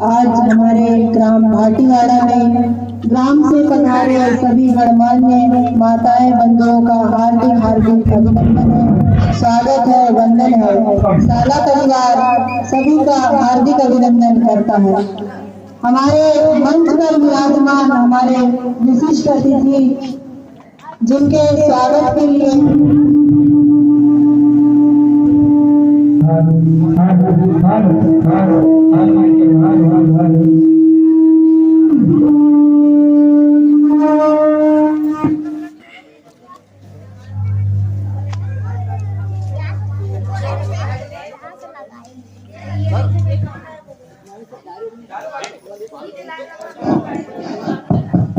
आज हमारे ग्राम भाटीवाड़ा में ग्राम से पधारे और सभी गणमान्य माताएं बंधुओं का हार्दिक हार्दिक अभिनंदन है, स्वागत है, वंदन है। साला परिवार सभी का हार्दिक अभिनंदन करता है। हमारे मंच पर विराजमान हमारे विशिष्ट अतिथि जिनके स्वागत के लिए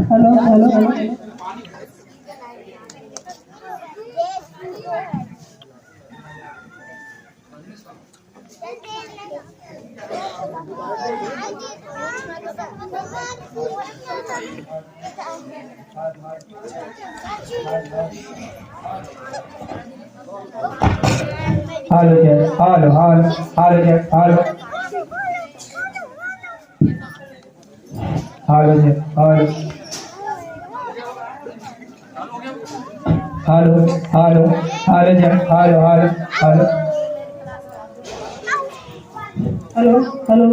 हेलो हेलो हेलो।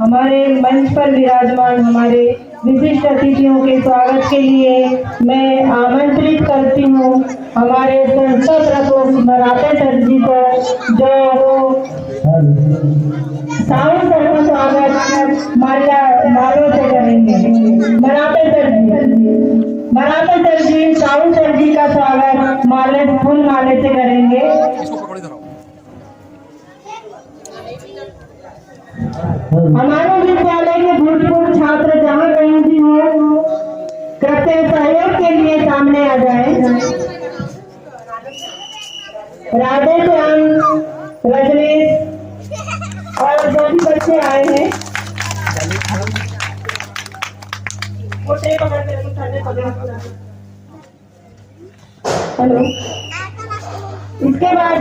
हमारे मंच पर विराजमान हमारे विशिष्ट अतिथियों के स्वागत के लिए मैं आमंत्रित करती हूँ हमारे संस्था प्रमुख मराठे सर जी को, जो साउंड सर का स्वागत मालों से करेंगे। मराठे सर जी साउंड सर जी का स्वागत फूल माले से करेंगे। हमारे विद्यालय के भूतपूर्व छात्र जहाँ कहीं भी हो, कृपया सहयोग के लिए सामने आ जाए। राधे श्याम, रजनीश और जो भी बच्चे आए हैं हेलो। इसके बाद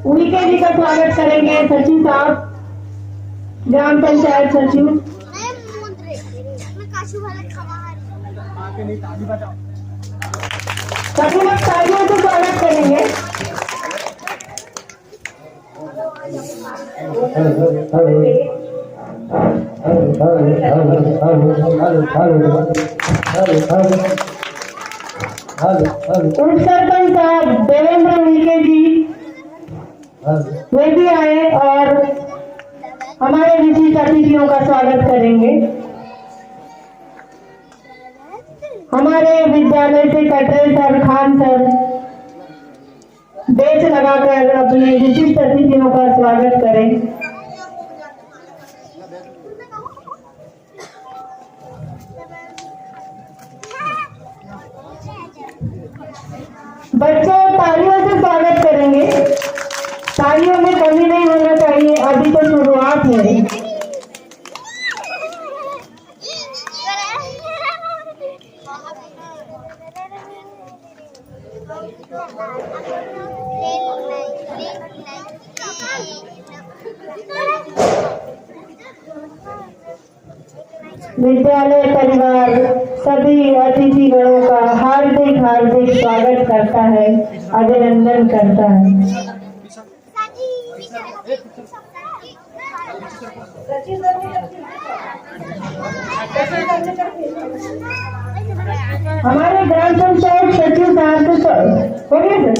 उनके जी का स्वागत करेंगे सचिव साहब, ग्राम पंचायत सचिव। सभी लोग तालियों से स्वागत करेंगे। उप सरपंच साहब देवेंद्र उनके जी वे भी आए और हमारे विशिष्ट अतिथियों का स्वागत करेंगे। हमारे विद्यालय से कटरे सर, खान सर बेंच लगाकर अपने विशिष्ट अतिथियों का स्वागत करें। बच्चे तालियों से स्वागत करेंगे। तालियों में कमी नहीं होना चाहिए, अभी तो शुरुआत है। विद्यालय परिवार सभी अतिथिगणों का हार्दिक हार्दिक स्वागत करता है, अभिनंदन करता है। हमारे ग्राम पंचायत सचिव साहब से हो गया सर।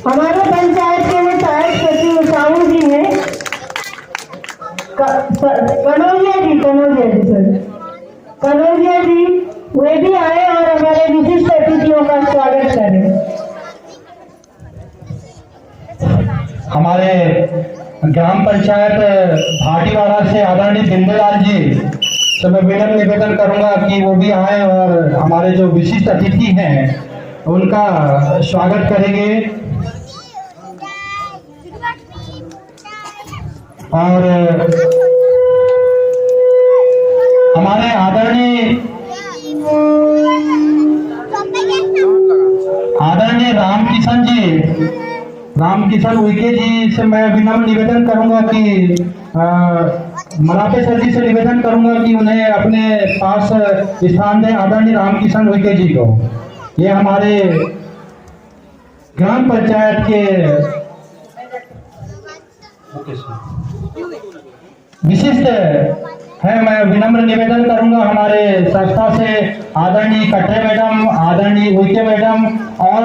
हमारे पंचायत के सहायक सचिव साहू जी हैं, कनौजिया जी कनौजिया जी सर। कनौजिया जी वे भी आए और हमारे विशिष्ट अतिथियों का स्वागत करें। हमारे ग्राम पंचायत भाटीवाड़ा से आदरणीय बिंदेलाल जी से मैं विनम्र निवेदन करूंगा कि वो भी आए और हमारे जो विशिष्ट अतिथि हैं उनका स्वागत करेंगे। और हमारे आदरणीय रामकिशन उइके जी से मैं विनम्र निवेदन करूंगा कि मराठे सर जी से निवेदन करूंगा कि उन्हें अपने पास स्थान दें। आदरणीय रामकिशन उइके जी को, ये हमारे ग्राम पंचायत के विशिष्ट है। मैं विनम्र निवेदन करूंगा हमारे संस्था से आदरणीय कटरे मैडम, आदरणीय उइके मैडम और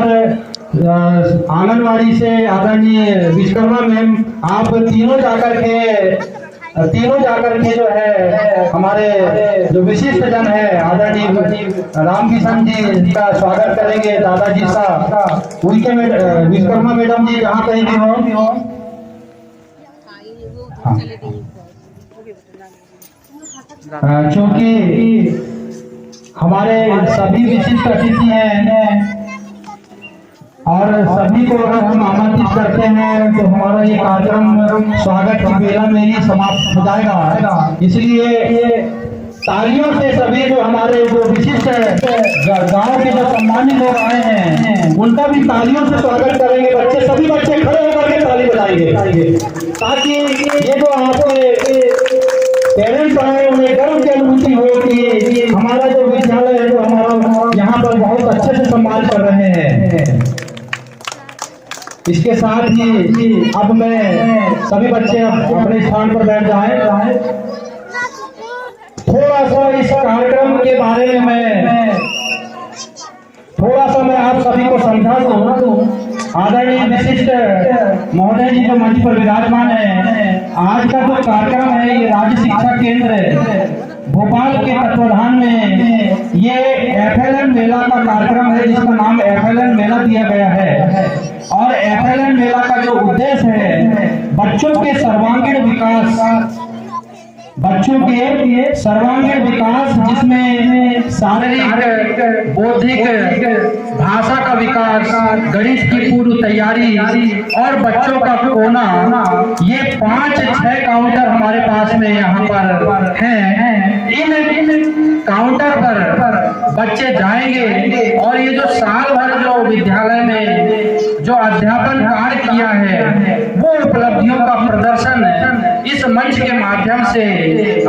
आंगनवाड़ी से आदरणीय विश्वकर्मा मैम, आप तीनों जाकर के जो है हमारे जो विशिष्ट जन है आदरणीय रामकिशन जी का स्वागत करेंगे। दादाजी का उनके विश्वकर्मा मैडम जी जहाँ कहीं भी हो। क्योंकि हमारे सभी विशिष्ट अतिथि हैं और सभी को अगर हम आमंत्रित करते हैं तो हमारा ये कार्यक्रम स्वागत की बेला में ही समाप्त हो जाएगा। इसलिए तालियों से सभी जो हमारे जो विशिष्ट गांव के जो सम्मानित लोग आए हैं उनका भी तालियों से स्वागत करेंगे। बच्चे, सभी बच्चे खड़े होकर के ताली बजाएंगे ताकि ये जो आपके पेरेंट्स आए उन्हें गर्व की अनुभूति हो कि हमारा जो विद्यालय है जो हमारा यहाँ पर बहुत अच्छे से सम्मान कर रहे हैं। इसके साथ ही अब मैं सभी बच्चे अपने स्थान पर बैठ जाएं। थोड़ा सा इस कार्यक्रम के बारे में मैं आप सभी को समझा दूं। आदरणीय विशिष्ट महोदय जी जो मंच पर विराजमान है, आज का जो कार्यक्रम है ये राज्य शिक्षा केंद्र भोपाल के तत्वाधान में ये FLN मेला का कार्यक्रम है जिसका नाम FLN मेला दिया गया है। और FLN मेला का जो उद्देश्य है बच्चों के सर्वांगीण विकास, जिसमें शारीरिक, बौद्धिक, भाषा का विकास, गणित की पूर्व तैयारी और बच्चों का कोना, ये 5-6 काउंटर हमारे पास में यहाँ पर हैं। इन काउंटर पर बच्चे जाएंगे और ये जो साल भर जो विद्यालय में जो अध्यापन कार्य किया है वो उपलब्धियों का प्रदर्शन इस मंच के माध्यम से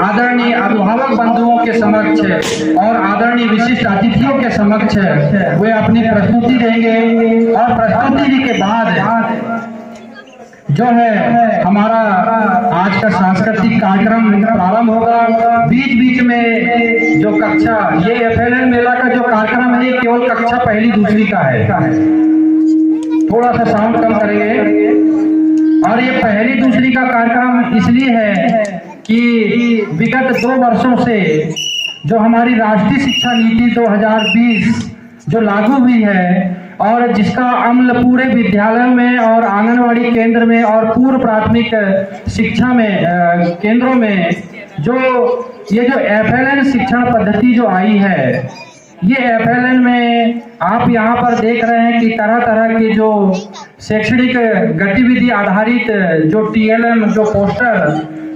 आदरणीय अभिभावक बंधुओं के समक्ष और आदरणीय विशिष्ट अतिथियों के समक्ष वे अपनी प्रस्तुति देंगे। और प्रस्तुति के बाद जो है हमारा आज का सांस्कृतिक कार्यक्रम प्रारंभ होगा। बीच बीच में जो कक्षा, ये FLN मेला का जो कार्यक्रम है ये केवल कक्षा पहली दूसरी का है। थोड़ा सा साउंड कम करेंगे। और ये पहली दूसरी का कार्यक्रम इसलिए है कि विगत 2 वर्षों से जो हमारी राष्ट्रीय शिक्षा नीति 2020 जो लागू हुई है और जिसका अमल पूरे विद्यालयों में और आंगनवाड़ी केंद्र में और पूर्व प्राथमिक शिक्षा में केंद्रों में जो ये जो FLN शिक्षण पद्धति जो आई है, ये FLN में आप यहाँ पर देख रहे हैं कि तरह तरह के जो शैक्षणिक गतिविधि आधारित जो TLM जो पोस्टर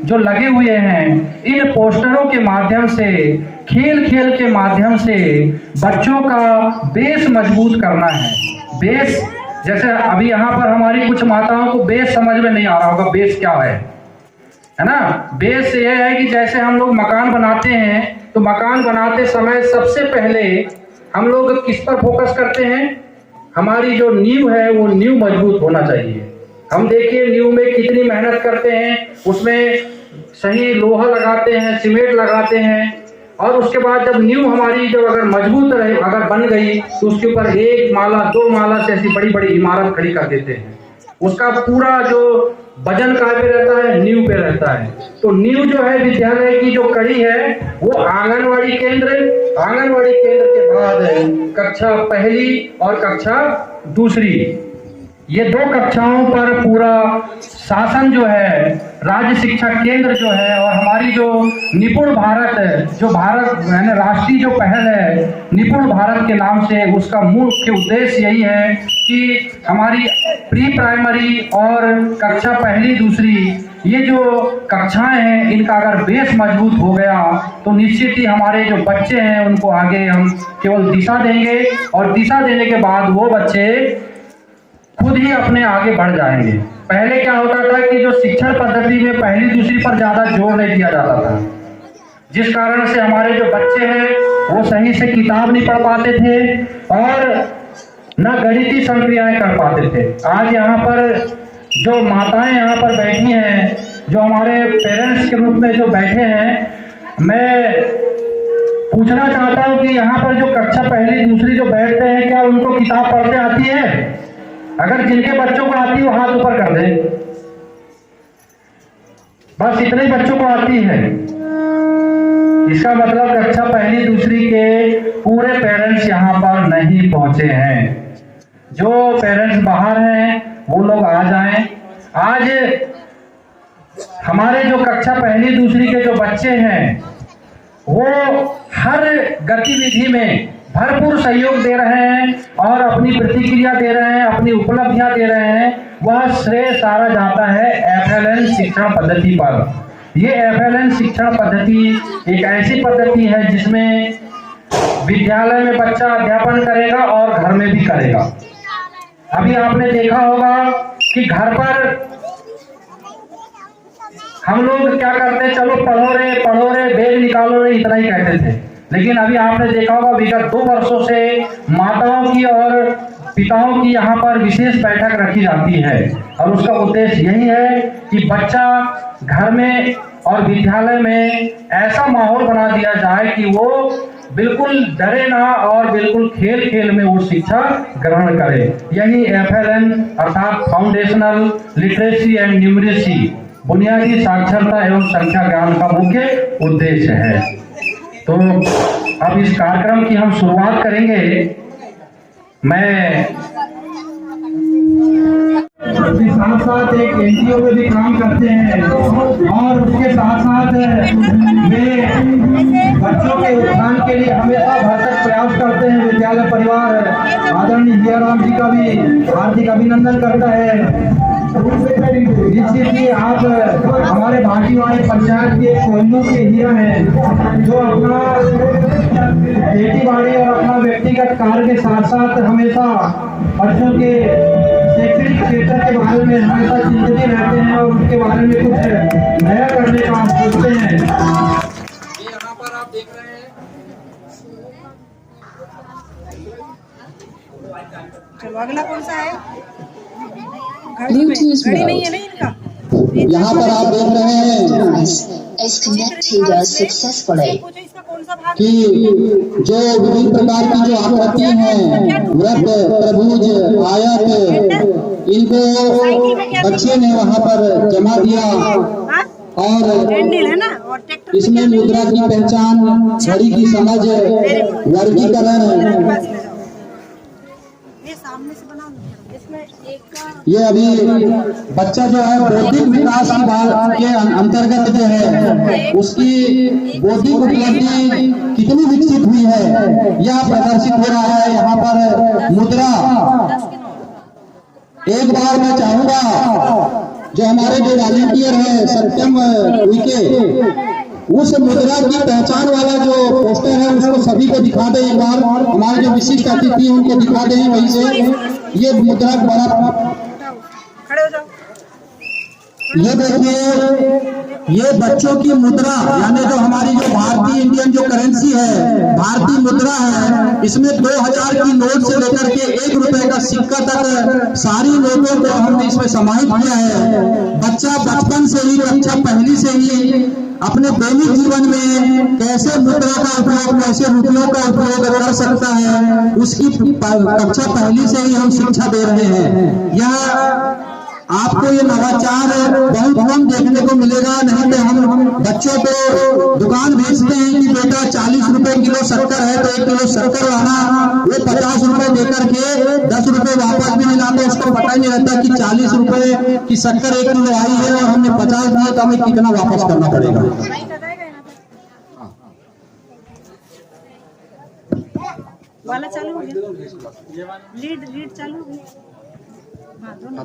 जो लगे हुए हैं, इन पोस्टरों के माध्यम से, खेल के माध्यम से बच्चों का बेस मजबूत करना है। बेस, जैसे अभी यहाँ पर हमारी कुछ माताओं को बेस समझ में नहीं आ रहा होगा, बेस क्या है ना। बेस ये है कि जैसे हम लोग मकान बनाते हैं तो मकान बनाते समय सबसे पहले हम लोग किस पर फोकस करते हैं, हमारी जो नींव है वो नींव मजबूत होना चाहिए। हम देखिए नींव में कितनी मेहनत करते हैं, उसमें सही लोहा लगाते हैं, सीमेंट लगाते हैं और उसके बाद जब नींव हमारी जब अगर मजबूत रहे, अगर बन गई तो उसके ऊपर 1 माला 2 माला से ऐसी बड़ी बड़ी इमारत खड़ी कर देते हैं। उसका पूरा जो वजन कहाँ पे रहता है, नींव पे रहता है। तो नींव जो है विद्यालय की जो कड़ी है वो आंगनवाड़ी केंद्र के बाद कक्षा पहली और कक्षा दूसरी, ये 2 कक्षाओं पर पूरा शासन जो है, राज्य शिक्षा केंद्र जो है, और हमारी जो निपुण भारत, जो भारत यानी राष्ट्रीय जो पहल है निपुण भारत के नाम से, उसका मुख्य उद्देश्य यही है कि हमारी प्री प्राइमरी और कक्षा पहली दूसरी ये जो कक्षाएं हैं, इनका अगर बेस मजबूत हो गया तो निश्चित ही हमारे जो बच्चे हैं उनको आगे हम केवल दिशा देंगे, और दिशा देने के बाद वो बच्चे खुद ही अपने आगे बढ़ जाएंगे। पहले क्या होता था कि जो शिक्षण पद्धति में पहली दूसरी पर ज्यादा जोर नहीं दिया जाता था, जिस कारण से हमारे जो बच्चे हैं वो सही से किताब नहीं पढ़ पाते थे और न गणितीय संक्रियाएं कर पाते थे। आज यहाँ पर जो माताएं यहाँ पर बैठी हैं, जो हमारे पेरेंट्स के रूप में जो बैठे हैं, मैं पूछना चाहता हूँ कि यहाँ पर जो कक्षा पहली दूसरी जो बैठते हैं, क्या उनको किताब पढ़ते आती है? अगर जिनके बच्चों को आती है वो हाथ ऊपर कर दे। बस इतने ही बच्चों को आती है। इसका मतलब कक्षा पहली दूसरी के पूरे पेरेंट्स यहाँ पर नहीं पहुंचे हैं। जो पेरेंट्स बाहर हैं वो लोग आ जाएं। आज हमारे जो कक्षा पहली दूसरी के जो बच्चे हैं वो हर गतिविधि में भरपूर सहयोग दे रहे हैं और अपनी प्रतिक्रिया दे रहे हैं, अपनी उपलब्धियां दे रहे हैं। वह श्रेय सारा जाता है FLN शिक्षण पद्धति पर। ये FLN शिक्षण पद्धति एक ऐसी पद्धति है जिसमें विद्यालय में बच्चा अध्यापन करेगा और घर में भी करेगा। अभी आपने देखा होगा कि घर पर हम लोग क्या करते, चलो पढ़ो रे बैग निकालो रे, इतना ही कहते थे। लेकिन अभी आपने देखा होगा विगत 2 वर्षों से माताओं की और पिताओं की यहाँ पर विशेष बैठक रखी जाती है, और उसका उद्देश्य यही है कि बच्चा घर में और विद्यालय में ऐसा माहौल बना दिया जाए कि वो बिल्कुल डरे ना और बिल्कुल खेल खेल में वो शिक्षा ग्रहण करे। यही FLN अर्थात फाउंडेशनल लिटरेसी एंड न्यूमरेसी, बुनियादी साक्षरता एवं संख्या ज्ञान का मुख्य उद्देश्य है। तो अब इस कार्यक्रम की हम शुरुआत करेंगे। मैं साथ साथ एक NGO में भी काम करते हैं और उसके साथ साथ वे बच्चों के उत्थान के लिए हमेशा भरसक प्रयास करते हैं। विद्यालय परिवार आदरणीय जयराम जी का भी हार्दिक अभिनंदन करता है। निश्चित ही आप हमारे भाटीवाड़ी पंचायत के कोहिनूर के हीरा हैं, जो अपना खेती बाड़ी और अपना व्यक्तिगत कार्य के साथ साथ हमेशा बच्चों के शैक्षणिक क्षेत्र के बारे में हमेशा चिंतित रहते हैं और उसके बारे में कुछ नया करने का आप सोचते हैं। ये यहाँ पर आप देख रहे हैं, चलो अगला कौन सा है? घड़ी नहीं है ना इनका। यहाँ पर आप देख रहे हैं कि जो विभिन्न प्रकार की जो आकृति हैं, व्रत, प्रभुज, आयत, इनको बच्चे ने वहाँ पर जमा दिया और इसमें मुद्रा की पहचान, घड़ी की समझ, वर्गीकरण, ये अभी बच्चा जो है बौद्धिक विकास की बात के अंतर्गत जो है उसकी बौद्धिक उपलब्धि कितनी विकसित हुई है यह प्रदर्शित हो रहा है। यहाँ पर मुद्रा, एक बार मैं चाहूंगा जो हमारे जो वॉलंटियर है सत्यम उइके, उस मुद्रा की पहचान वाला जो पोस्टर है उसको सभी को दिखा दे। एक बार हमारे जो विशिष्ट अतिथि उनको दिखा दें। वहीं से ये मुद्रा बड़ा, ये देखिए, ये बच्चों की मुद्रा यानी जो हमारी जो भारतीय इंडियन जो करेंसी है, भारतीय मुद्रा है, इसमें 2000 की नोट से लेकर के 1 रुपए का सिक्का तक सारी नोटों को हमने इसमें समाहित किया है। बच्चा बचपन से ही, कक्षा पहली से ही अपने दैनिक जीवन में कैसे मुद्रा का उपयोग, कैसे रुपयों का उपयोग कर सकता है, उसकी कक्षा पहली से ही हम शिक्षा दे रहे हैं। यह आपको ये नवाचार बहुत कम देखने को मिलेगा। नहीं तो हम बच्चों को दुकान भेजते हैं कि बेटा 40 रुपए किलो शक्कर है तो 1 किलो शक्कर लाना, वो 50 रुपए देकर के 10 रुपए वापस भी नहीं लाते। उसको पता ही नहीं रहता कि 40 रुपए की शक्कर 1 किलो आई है और हमने 50 दिए तो हमें कितना वापस करना पड़ेगा। वाला चालू हो गया, लीड चालू हो गया। हाँ दोनों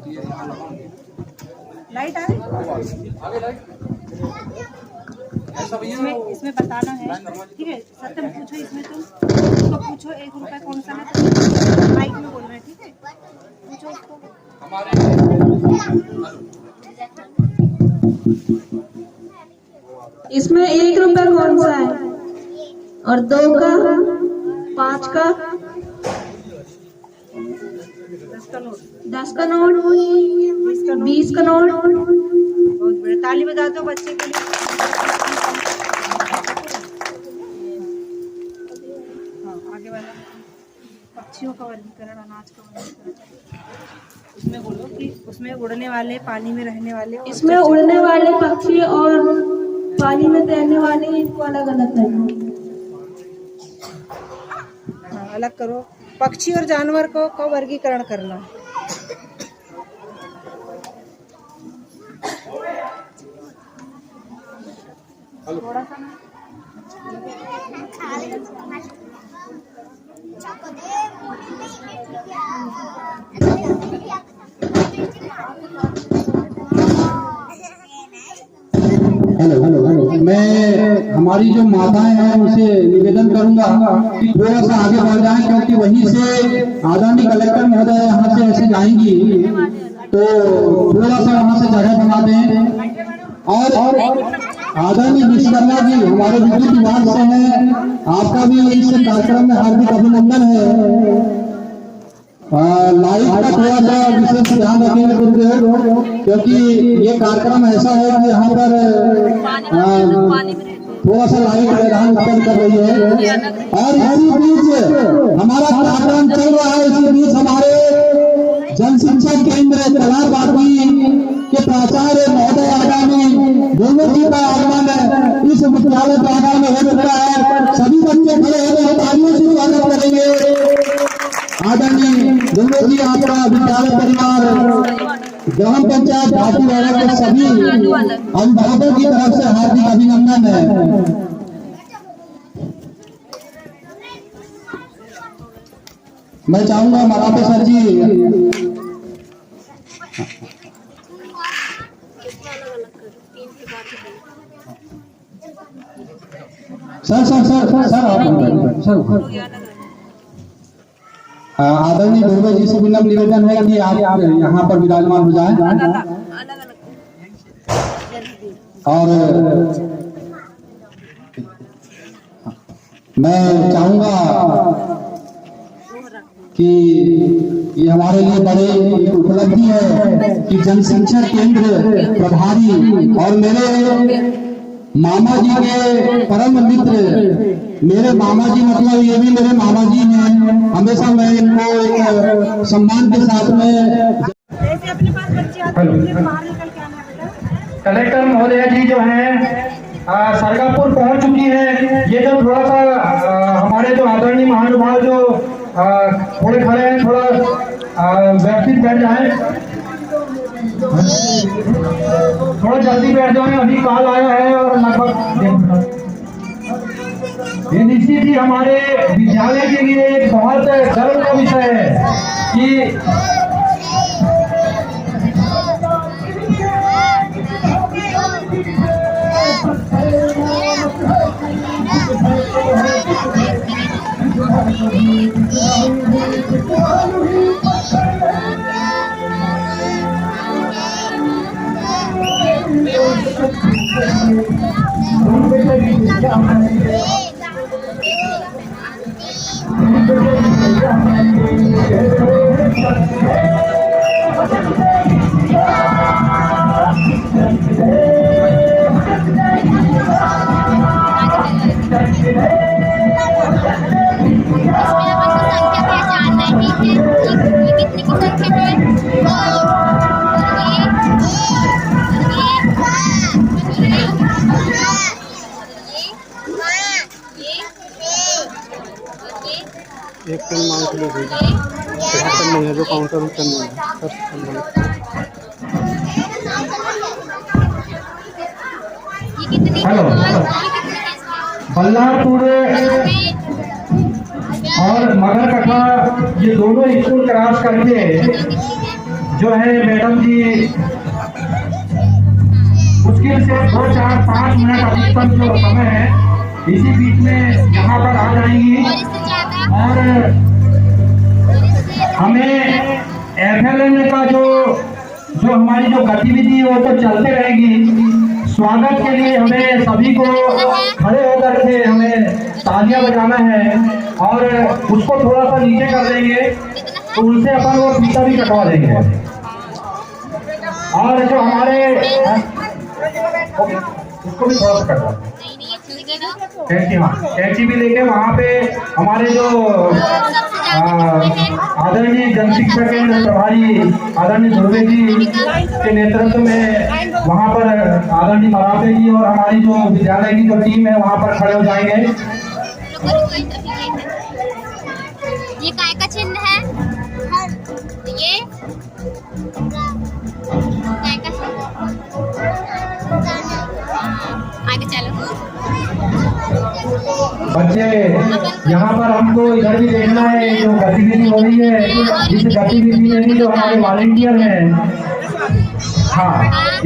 लाइट आ रही, इसमें बताना है, ठीक है। सत्यम पूछो, इसमें तुम उसको पूछो 1 रुपए कौन सा है, तो माइक में बोल रहे हैं, ठीक है। पूछो उसको। इसमें 1 रुपए कौन सा है और 2 का, 5 का, 10 का नोट, 20 का नोट। बहुत बड़े, ताली बजा दो बच्चे के लिए। हाँ आगे वाला, पक्षियों का वर्गीकरण, अनाज का वर्गीकरण। उसमें बोलो कि उसमें उड़ने वाले, पानी में रहने वाले, इसमें उड़ने वाले पक्षी और पानी में तैरने वाले, इनको अलग अलग करना। हाँ अलग करो। पक्षी और जानवर को वर्गीकरण करना। थोड़ा सा हेलो, मैं हमारी जो माताएं हैं उनसे निवेदन करूंगा कि थोड़ा सा आगे बढ़ जाएं, क्योंकि वहीं से आदरणीय कलेक्टर महोदय यहाँ से ऐसे जाएंगी तो थोड़ा सा वहाँ से जगह बना दें। और आदरणीय विश्वकर्मा जी हमारे विद्युत विभाग से हैं, आपका भी इस कार्यक्रम में हार्दिक अभिनंदन है। लाइट का थोड़ा सा विशेष ध्यान रखेंगे गुरुदेव, क्योंकि ये कार्यक्रम ऐसा है कि यहाँ पर थोड़ा सा लाइट व्यवधान उत्पन्न कर रही है। और इसी बीच हमारा कार्यक्रम चल रहा है, इसी बीच हमारे जन शिक्षा केंद्र कलाबागी के प्राचार्य महोदय आगामी दोनों जी का आगमन इस विद्यालय प्रांगण में हो चुका है। सभी बच्चे खड़े हैं, तालियों से स्वागत करेंगे। आदरणीय दोनों जी आपका विद्यालय परिवार ग्राम पंचायत भाटीवाड़ा के सभी अभिभावकों की तरफ से हार्दिक अभिनंदन है। मैं चाहूंगा मराठे सर जी सर आदरणीय दुर्गा जी से विनम्र निवेदन है कि आप यहाँ पर विराजमान हो जाएं। और मैं चाहूंगा कि ये हमारे लिए बड़ी उपलब्धि है कि जनशिक्षा केंद्र प्रभारी और मेरे मामा जी के परम मित्र, मेरे मामा जी मतलब ये भी मेरे मामा जी हैं, हमेशा मैं इनको एक सम्मान के साथ में। अपने पास बच्चे आते हैं, बाहर निकल के आना बेटा। कलेक्टर महोदय जी जो हैं सरगापुर पहुंच चुकी है। ये जो थोड़ा सा हमारे जो आदरणीय महानुभाव जो थोड़े खड़े हैं, थोड़ा व्यवस्थित बैठ जाए, थोड़ा जल्दी बैठ जाए। अभी कॉल आया है और लगभग ये निश्चित ही हमारे विद्यालय के लिए एक बहुत गर्व का विषय है कि कितनी की संख्या है एक पेन मांग के ले दीजिए। पेन नहीं है जो काउंटर में पेन नहीं है सर हेलो, बल्लारपुर और मगरकटा ये दोनों स्कूल क्रॉस करके जो है मैडम जी मुश्किल से 2, 4, 5 मिनट अधिकतम जो समय है इसी बीच में यहाँ पर आ जाएंगी और हमें FLN का जो हमारी जो गतिविधि है वो तो चलते रहेगी। स्वागत के लिए हमें सभी को खड़े होकर के हमें तालियां बजाना है और उसको थोड़ा सा नीचे कर देंगे तो उनसे अपन वो फीता भी कटवा देंगे। और जो हमारे उसको भी थोड़ा सा कटवा कैंची भी लेके वहाँ पे हमारे जो आदरणीय जन शिक्षा केंद्र प्रभारी आदरणीय ध्रुवे जी के नेतृत्व में वहाँ पर आदरणीय मराठे जी और हमारी जो विद्यालय की जो टीम है वहाँ पर खड़े हो जाएंगे। ये काय का चिन्ह है? ये काय का आगे चलो। बच्चे यहाँ पर हमको इधर भी देखना है जो गतिविधि हो रही है। इस गतिविधि में भी जो हमारे वॉलेंटियर हैं, हाँ,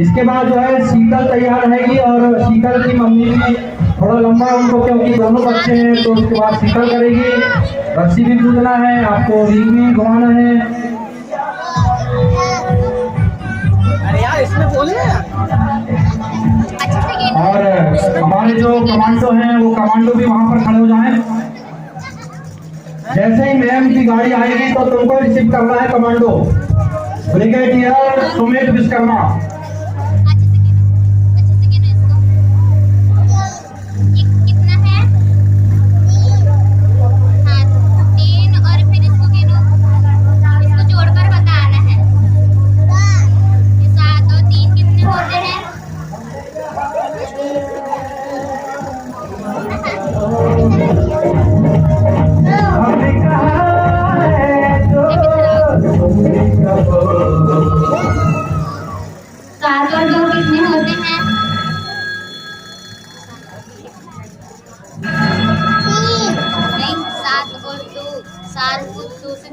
इसके बाद जो है शीतल तैयार रहेगी और शीतल की मम्मी भी थोड़ा लंबा उनको क्योंकि दोनों बच्चे हैं तो उसके बाद शीतल करेगी। रस्सी भी कूदना है, आपको रिंग भी घुमाना है। अरे यार इसमें बोले और हमारे जो कमांडो हैं वो कमांडो भी वहाँ पर खड़े हो जाएं। जैसे ही मैम की गाड़ी आएगी तो तुमको रिसीव करना है कमांडो। ब्रिगेडियर सुमित विश्वकर्मा।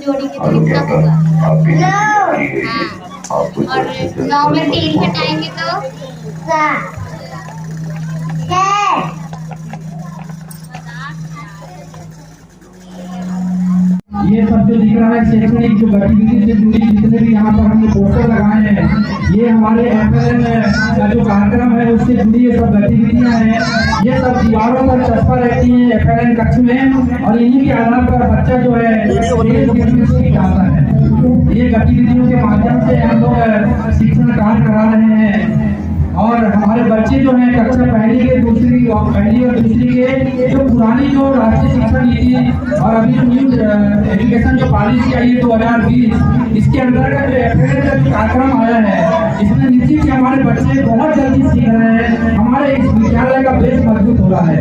जोड़ी के तो कितना होगा? हाँ। और 9 में 3 घटाएंगे तो 7। ये सब जो दिख रहा है शैक्षणिक जो गतिविधि से जुड़ी जितने भी यहाँ पर हमने पोस्टर लगाए हैं ये हमारे FLN का जो कार्यक्रम है उससे जुड़ी ये सब गतिविधियाँ हैं। ये सब दीवारों पर चस्पा रहती हैं FLN कक्ष में और इन्हीं के आधार पर बच्चा जो है जाता है। ये गतिविधियों के माध्यम से हम लोग शिक्षण कार्य करा रहे हैं और हमारे बच्चे जो हैं कक्षा पहली और दूसरी के जो पुरानी जो राष्ट्रीय शिक्षा नीति और अभी जो न्यू एजुकेशन जो पॉलिसी आई है 2020 इसके अंतर्गत जो FLN का जो कार्यक्रम आया है इसमें निश्चित ही हमारे बच्चे बहुत जल्दी सीख रहे हैं। हमारे इस विद्यालय का बेस मजबूत हो रहा है।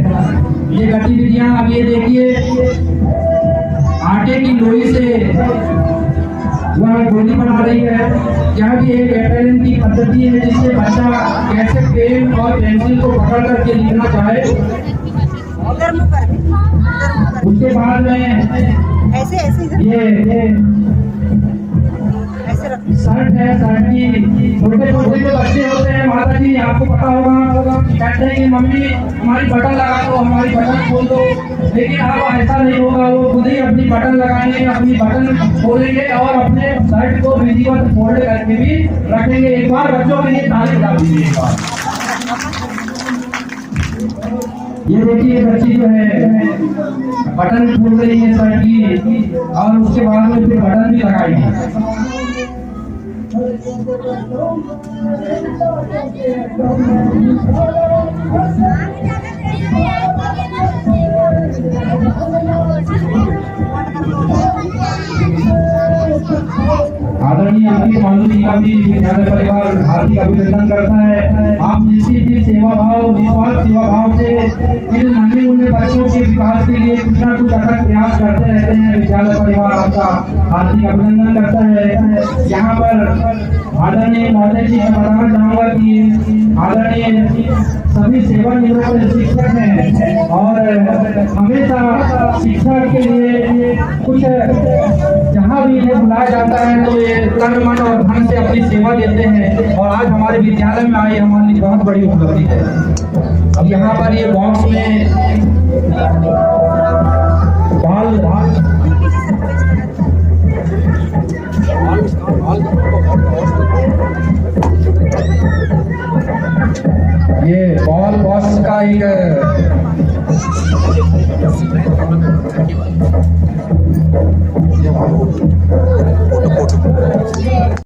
ये गतिविधियाँ अब ये देखिए आटे की लोई से वह गोली बना रही है। यह भी एक FLN की पद्धति है जिससे बच्चा कैसे पेन और पेंसिल को पकड़ करके लिखना चाहे। उसके बाद में ऐसे ये शर्ट है, शर्ट की छोटे छोटे जो बच्चे होते हैं माता जी आपको पता होगा कहते हैं कि मम्मी हमारी बटन लगा दो, हमारी बटन खोल दो, लेकिन अब ऐसा नहीं होगा। वो खुद ही अपनी बटन लगाएंगे, अपनी बटन खोलेंगे और अपने शर्ट को विधिवत फोल्ड करके भी रखेंगे। एक बार बच्चों के लिए ताली बजा दीजिए। एक बार ये देखिए बच्ची जो है बटन खोल रही है शर्ट की और उसके बाद में फिर बटन भी लगाएगी। आदरणीय आपकी माननीय का भी विद्यालय परिवार हार्दिक अभिनंदन करता है। आप निश्चित ही सेवा भाव निस्वार्थ सेवा भाव से इन नन्हे मुन्ने बच्चों के विकास समाज के लिए कुछ ना कुछ अथक प्रयास करते रहते हैं। विद्यालय परिवार आपका हार्दिक अभिनंदन करता है। यहाँ पर आदरणीय महोदय जी मैं बताना चाहूँगा कि आदरणीय सभी सेवानिवृत्त शिक्षक हैं और हमेशा शिक्षा के लिए कुछ जहाँ भी इन्हें बुलाया जाता है तो ये तन मन और धन से अपनी सेवा देते हैं और आज हमारे विद्यालय में आई हमारी बहुत बड़ी उपलब्धि है। अब यहाँ पर ये बॉक्स में बाल